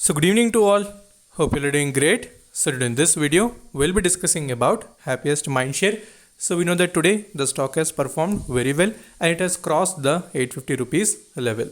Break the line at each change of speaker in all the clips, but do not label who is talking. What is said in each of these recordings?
So good evening to all. Hope you're doing great. So in this video, we'll be discussing about Happiest Mindshare. So we know that today the stock has performed very well and it has crossed the 850 rupees level.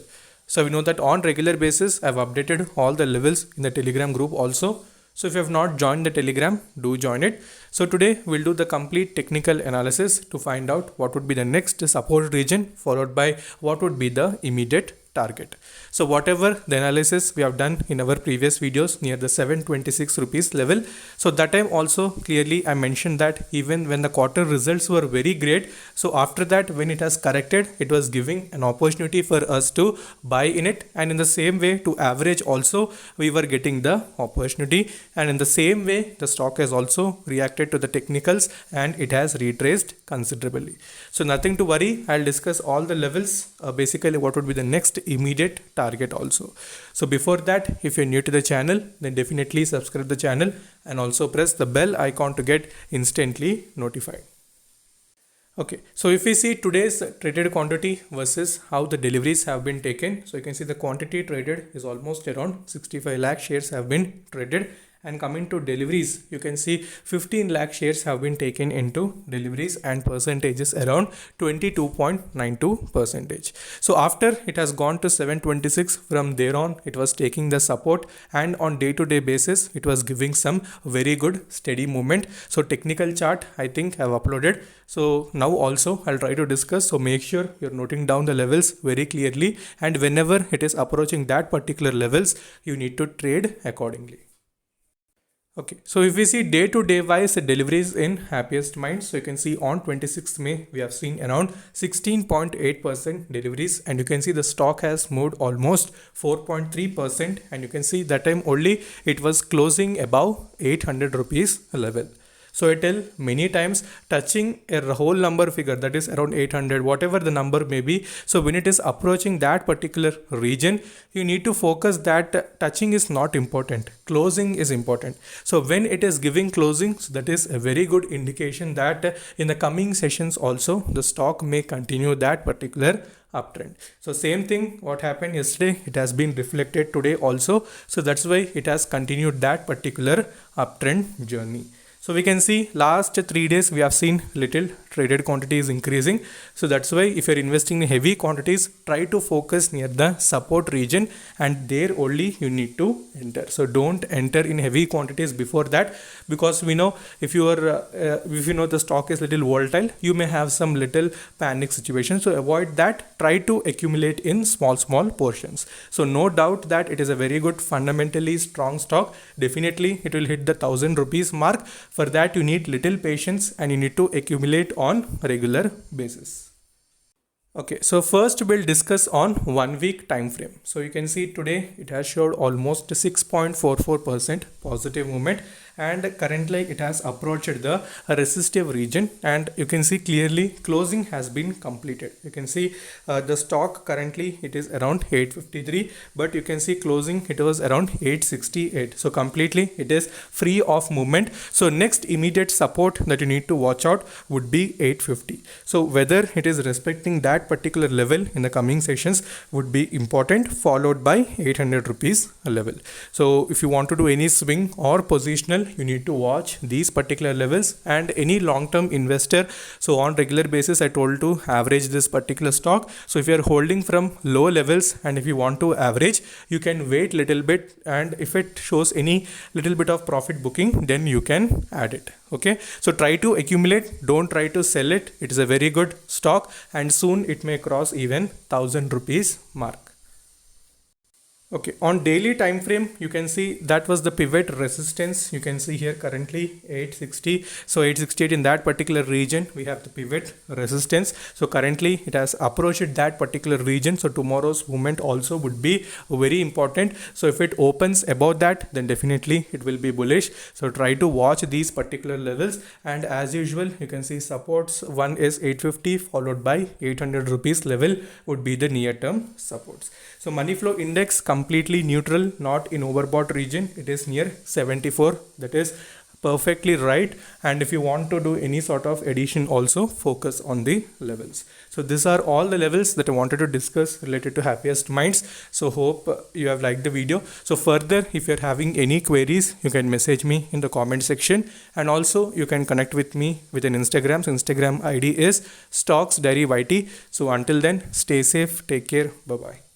So we know that on regular basis, I've updated all the levels in the Telegram group also. So if you have not joined the Telegram, do join it. So today we'll do the complete technical analysis to find out what would be the next support region followed by what would be the immediate target. So whatever the analysis we have done in our previous videos near the 726 rupees level, so that time also clearly I mentioned that even when the quarter results were very great, so after that when it has corrected, it was giving an opportunity for us to buy in it, and in the same way to average also we were getting the opportunity, and in the same way the stock has also reacted to the technicals and it has retraced considerably. So nothing to worry, I'll discuss all the levels, basically what would be the next immediate target also. So before that, if you're new to the channel, then definitely subscribe the channel and also press the bell icon to get instantly notified. Okay, so if we see today's traded quantity versus how the deliveries have been taken, so you can see the quantity traded is almost around 65 lakh shares have been traded. And coming to deliveries, you can see 15 lakh shares have been taken into deliveries and percentages around 22.92%. So after it has gone to 726, from there on it was taking the support, and on day-to-day basis it was giving some very good steady movement. So technical chart I think I've uploaded. So now also I'll try to discuss. So make sure you're noting down the levels very clearly, and whenever it is approaching that particular levels, you need to trade accordingly. Okay, so if we see day-to-day wise deliveries in Happiest Minds, so you can see on 26th May we have seen around 16.8% deliveries, and you can see the stock has moved almost 4.3%, and you can see that time only it was closing above 800 rupees level. So I tell many times touching a whole number figure, that is around 800, whatever the number may be. So when it is approaching that particular region, you need to focus that touching is not important. Closing is important. So when it is giving closing, so that is a very good indication that in the coming sessions also the stock may continue that particular uptrend. So same thing what happened yesterday, it has been reflected today also. So that's why it has continued that particular uptrend journey. So we can see last 3 days we have seen little traded quantities increasing. So that's why if you're investing in heavy quantities, try to focus near the support region, and there only you need to enter. So don't enter in heavy quantities before that, because we know if you know the stock is little volatile, you may have some little panic situation. So avoid that. Try to accumulate in small portions. So no doubt that it is a very good fundamentally strong stock. Definitely it will hit the 1000 rupees mark. For that you need little patience and you need to accumulate on regular basis. Okay, so first we'll discuss on 1 week time frame. So you can see today it has showed almost 6.44% positive movement, and currently it has approached the resistive region, and you can see clearly closing has been completed. You can see the stock currently it is around 853, but you can see closing it was around 868. So completely it is free of movement. So next immediate support that you need to watch out would be 850. So whether it is respecting that particular level in the coming sessions would be important, followed by 800 rupees level. So if you want to do any swing or positional, you need to watch these particular levels. And any long-term investor, so on regular basis I told to average this particular stock. So if you are holding from low levels and if you want to average, you can wait little bit, and if it shows any little bit of profit booking, then you can add it. Okay, so try to accumulate, don't try to sell it. It is a very good stock and soon it may cross even 1000 rupees mark. Okay, on daily time frame you can see that was the pivot resistance. You can see here currently 860. So 868, in that particular region we have the pivot resistance. So currently it has approached that particular region. So tomorrow's movement also would be very important. So if it opens above that, then definitely it will be bullish. So try to watch these particular levels, and as usual you can see supports. One is 850 followed by 800 rupees level would be the near term supports. So money flow index completely neutral, not in overbought region. It is near 74, that is perfectly right. And if you want to do any sort of addition also, focus on the levels. So these are all the levels that I wanted to discuss related to Happiest Minds. So hope you have liked the video. So further, if you're having any queries, you can message me in the comment section, and also you can connect with me with an Instagram. So Instagram ID is Stocks Diary YT. So until then, stay safe, take care, bye bye.